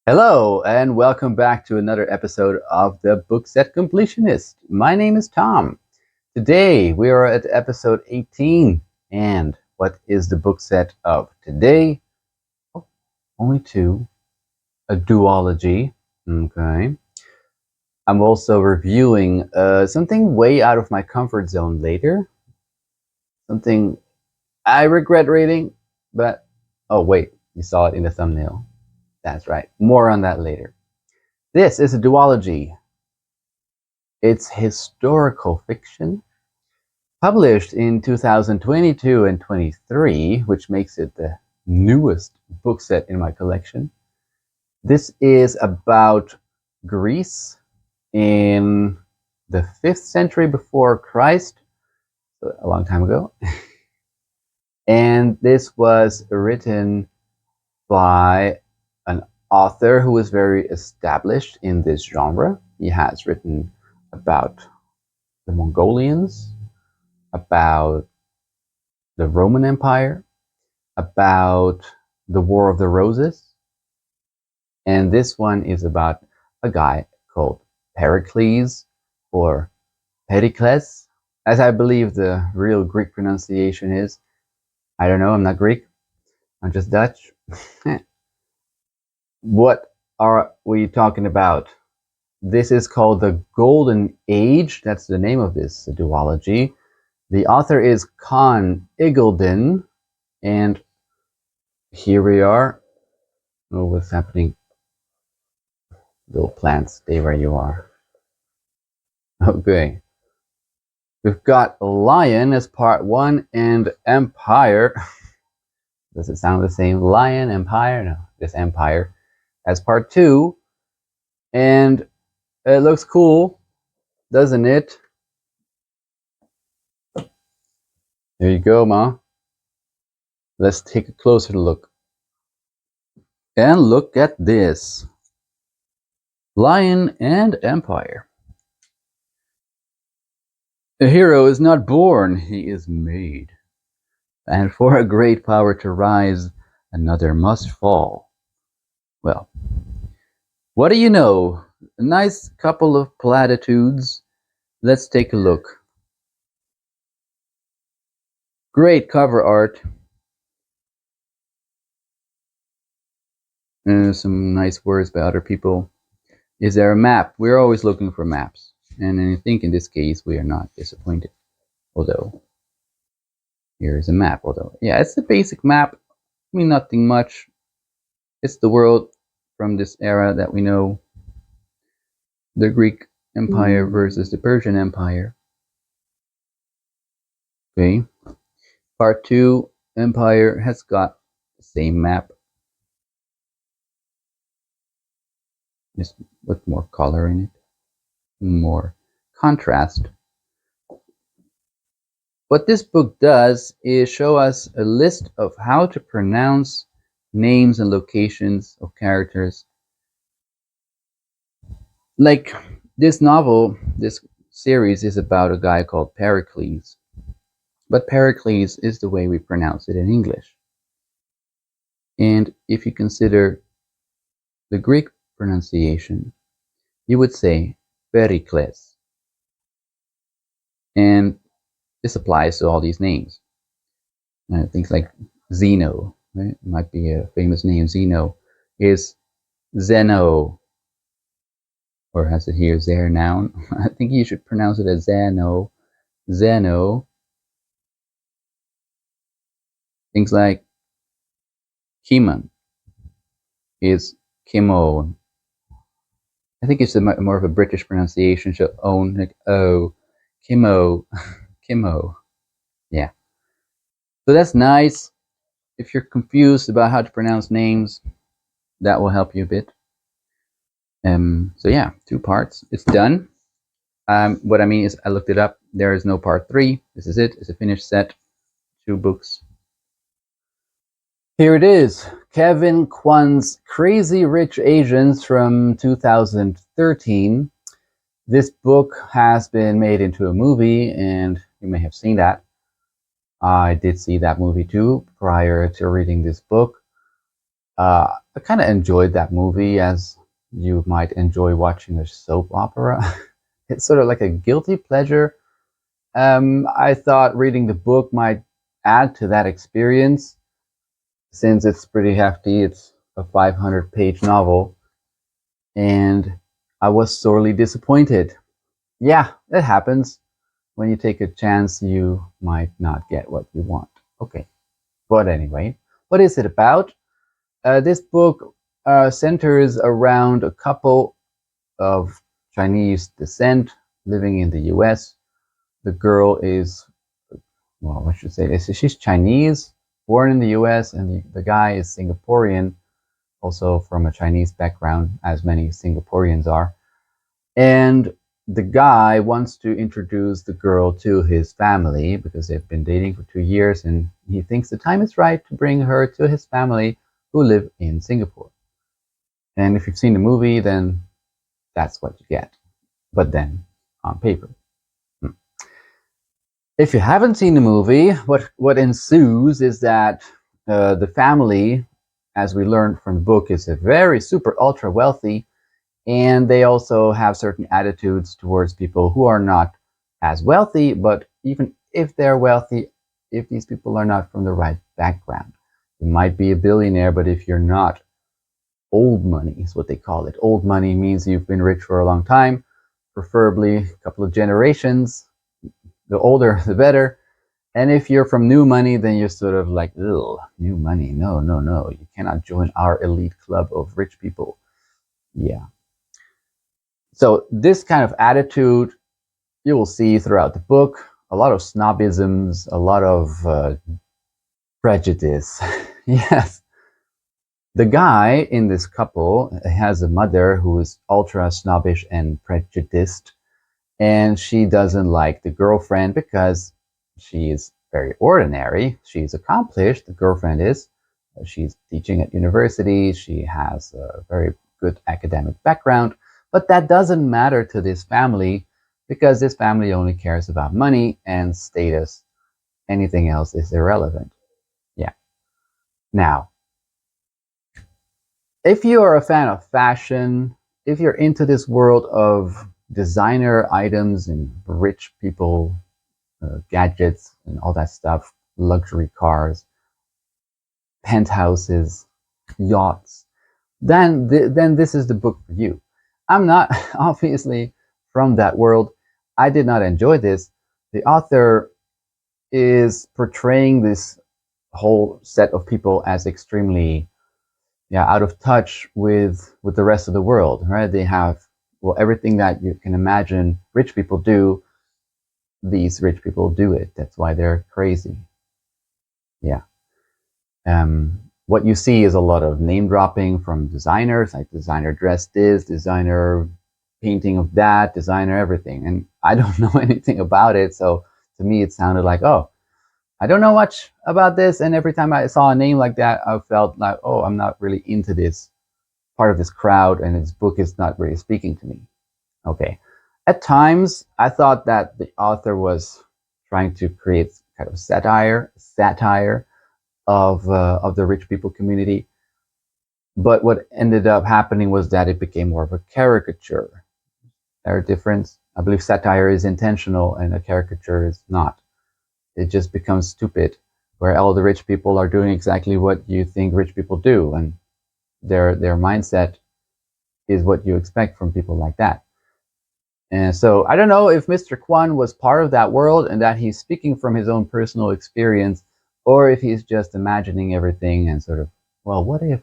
Hello, and welcome back to another episode of the Book Set Completionist. My name is Tom. Today we are at episode 18, and what is the book set of today? Oh, only two. A duology. Okay. I'm also reviewing something way out of my comfort zone later. Something I regret reading, but oh wait, you saw it in the thumbnail. That's right. More on that later. This is a duology. It's historical fiction, published in 2022 and 23, which makes it the newest book set in my collection. This is about Greece in the 5th century before Christ, so a long time ago. And this was written by an author who is very established in this genre. He has written about the Mongolians, about the Roman Empire, about the War of the Roses, and this one is about a guy called Pericles, or Pericles, as I believe the real Greek pronunciation is. I don't know, I'm not Greek, I'm just Dutch. What are we talking about? This is called the Golden Age. That's the name of this duology. The author is Con Iggulden, and here we are. Oh, what's happening? Little plants, stay where you are. Okay. We've got Lion as part 1 and Empire. Does it sound the same? Lion, Empire? No, just Empire as part 2. And it looks cool, doesn't it? There you go, Ma. Let's take a closer look. And look at this. Lion and Empire. A hero is not born, he is made. And for a great power to rise, another must fall. Well, what do you know? A nice couple of platitudes. Let's take a look. Great cover art. Some nice words by other people. Is there a map? We're always looking for maps. And I think in this case we are not disappointed. Although, here is a map. Although, yeah, it's a basic map. I mean, nothing much. It's the world from this era that we know. The Greek Empire versus the Persian Empire. Okay. Part 2, Empire has got the same map. Just with more color in it. More contrast. What this book does is show us a list of how to pronounce names and locations of characters. Like this novel, this series is about a guy called Pericles. But Pericles is the way we pronounce it in English. And if you consider the Greek pronunciation, you would say Pericles. And this applies to all these names. Things like Zeno, right? Might be a famous name. Zeno is Zeno, or has it here Zer noun? I think you should pronounce it as Zeno. Zeno. Things like Kimon is Kimon. I think it's more of a British pronunciation. So own like oh, Kimo, Kimo. Yeah. So that's nice. If you're confused about how to pronounce names, that will help you a bit. So yeah, 2 parts. It's done. What I mean is I looked it up. There is no part 3. This is it. It's a finished set. 2 books. Here it is. Kevin Kwan's Crazy Rich Asians from 2013. This book has been made into a movie, and you may have seen that. I did see that movie too prior to reading this book. I kind of enjoyed that movie as you might enjoy watching a soap opera. It's sort of like a guilty pleasure. I thought reading the book might add to that experience since it's pretty hefty. It's a 500-page novel, and I was sorely disappointed. Yeah, it happens. When you take a chance, you might not get what you want. Okay, but anyway, what is it about? This book centers around a couple of Chinese descent living in the US. The girl is, well, I should say, she's Chinese, born in the US, and the guy is Singaporean, also from a Chinese background, as many Singaporeans are. And the guy wants to introduce the girl to his family because they've been dating for 2 years, and he thinks the time is right to bring her to his family who live in Singapore. And if you've seen the movie, then that's what you get. But then on paper. If you haven't seen the movie, what ensues is that the family, as we learned from the book, is a very super ultra wealthy, and they also have certain attitudes towards people who are not as wealthy. But even if they're wealthy, if these people are not from the right background, you might be a billionaire, but if you're not, old money is what they call it. Old money means you've been rich for a long time, preferably a couple of generations. The older, the better. And if you're from new money, then you're sort of like, ugh, new money. No, no, no. You cannot join our elite club of rich people. Yeah. So this kind of attitude you will see throughout the book. A lot of snobisms, a lot of prejudice. Yes. The guy in this couple has a mother who is ultra snobbish and prejudiced, and she doesn't like the girlfriend because she is very ordinary. She's accomplished, the girlfriend is. She's teaching at university. She has a very good academic background, but that doesn't matter to this family because this family only cares about money and status. Anything else is irrelevant. Yeah. Now, if you are a fan of fashion, if you're into this world of designer items and rich people, gadgets and all that stuff, luxury cars, penthouses, yachts, then this is the book for you. I'm not obviously from that world. I did not enjoy this. The author is portraying this whole set of people as extremely out of touch with the rest of the world, right? They have, well, everything that you can imagine rich people do, these rich people do it. That's why they're crazy. Yeah. What you see is a lot of name dropping from designers, like designer dressed this, designer painting of that, designer everything. And I don't know anything about it. So to me, it sounded like, oh, I don't know much about this. And every time I saw a name like that, I felt like, oh, I'm not really into this part of this crowd, and this book is not really speaking to me. Okay. At times, I thought that the author was trying to create kind of satire of the rich people community. But what ended up happening was that it became more of a caricature. There are difference. I believe satire is intentional and a caricature is not. It just becomes stupid, where all the rich people are doing exactly what you think rich people do, and their mindset is what you expect from people like that. And so I don't know if Mr. Kwan was part of that world and that he's speaking from his own personal experience, or if he's just imagining everything and sort of, well, what if,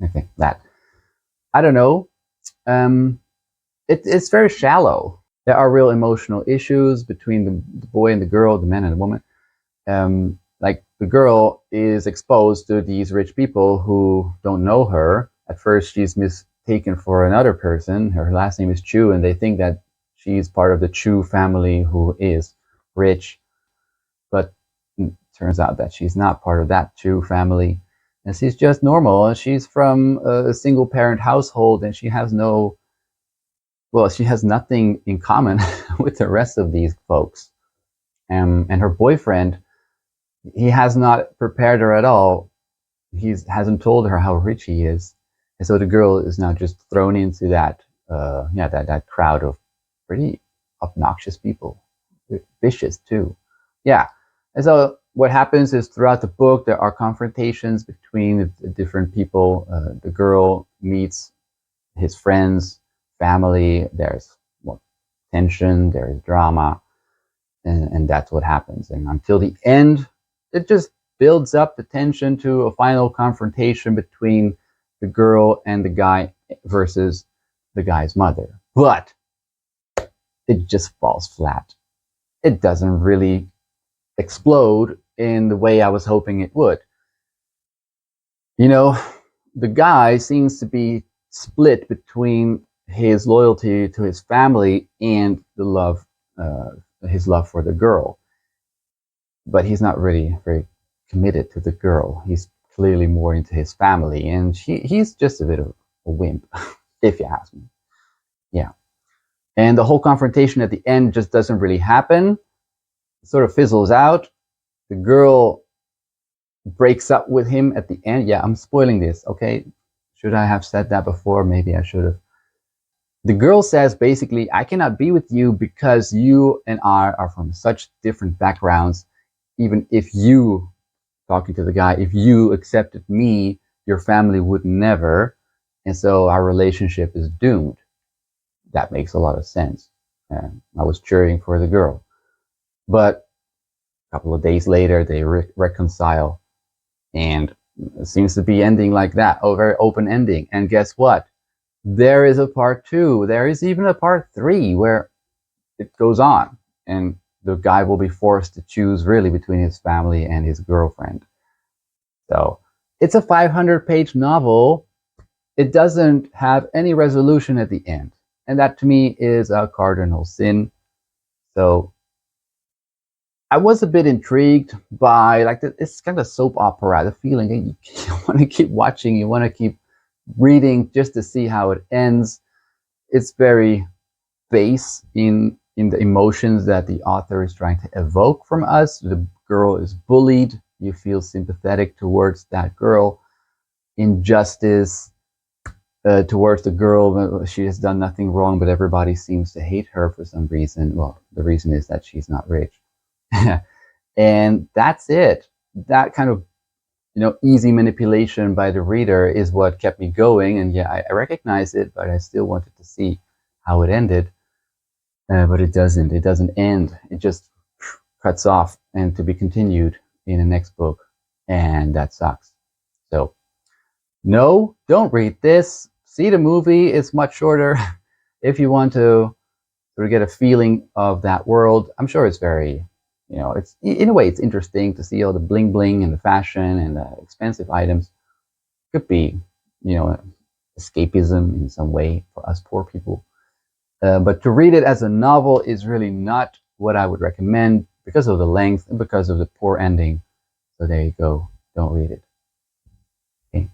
okay, that. I don't know. It's very shallow. There are real emotional issues between the boy and the girl, the man and the woman. Like the girl is exposed to these rich people who don't know her. At first, she's mistaken for another person. Her last name is Chu, and they think that she's part of the Chu family who is rich. But it turns out that she's not part of that Chu family. And she's just normal. She's from a single parent household, and she has nothing in common with the rest of these folks. And her boyfriend, he has not prepared her at all he hasn't told her how rich he is, and so the girl is now just thrown into that that crowd of pretty obnoxious people, vicious too. Yeah, and so what happens is throughout the book there are confrontations between the different people. The girl meets his friends, family. There's more tension. There's drama, and that's what happens. And until the end, it just builds up the tension to a final confrontation between the girl and the guy versus the guy's mother. But it just falls flat. It doesn't really explode in the way I was hoping it would. You know, the guy seems to be split between his loyalty to his family and his love for the girl. But he's not really very committed to the girl. He's clearly more into his family, and he's just a bit of a wimp, if you ask me. Yeah. And the whole confrontation at the end just doesn't really happen. It sort of fizzles out. The girl breaks up with him at the end. Yeah, I'm spoiling this, okay? Should I have said that before? Maybe I should have. The girl says basically, I cannot be with you because you and I are from such different backgrounds. Even if you, talking to the guy, if you accepted me, your family would never. And so our relationship is doomed. That makes a lot of sense. I was cheering for the girl. But a couple of days later, they reconcile. And it seems to be ending like that. Oh, very open ending. And guess what? There is a part 2. There is even a part 3 where it goes on. And the guy will be forced to choose really between his family and his girlfriend. So it's a 500-page novel. It doesn't have any resolution at the end. And that to me is a cardinal sin. So I was a bit intrigued by it's kind of soap opera, the feeling that you want to keep watching, you want to keep reading just to see how it ends. It's very base in the emotions that the author is trying to evoke from us. The girl is bullied. You feel sympathetic towards that girl. Injustice towards the girl. She has done nothing wrong, but everybody seems to hate her for some reason. Well, the reason is that she's not rich. And that's it. That kind of easy manipulation by the reader is what kept me going. And yeah, I recognize it, but I still wanted to see how it ended. But it doesn't. It doesn't end. It just cuts off and to be continued in the next book. And that sucks. So no, don't read this. See the movie. It's much shorter. If you want to sort of get a feeling of that world, I'm sure it's very, it's in a way it's interesting to see all the bling bling and the fashion and the expensive items. Could be, escapism in some way for us poor people. But to read it as a novel is really not what I would recommend because of the length and because of the poor ending. So there you go. Don't read it. Okay.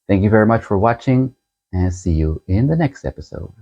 Thank you very much for watching, and see you in the next episode.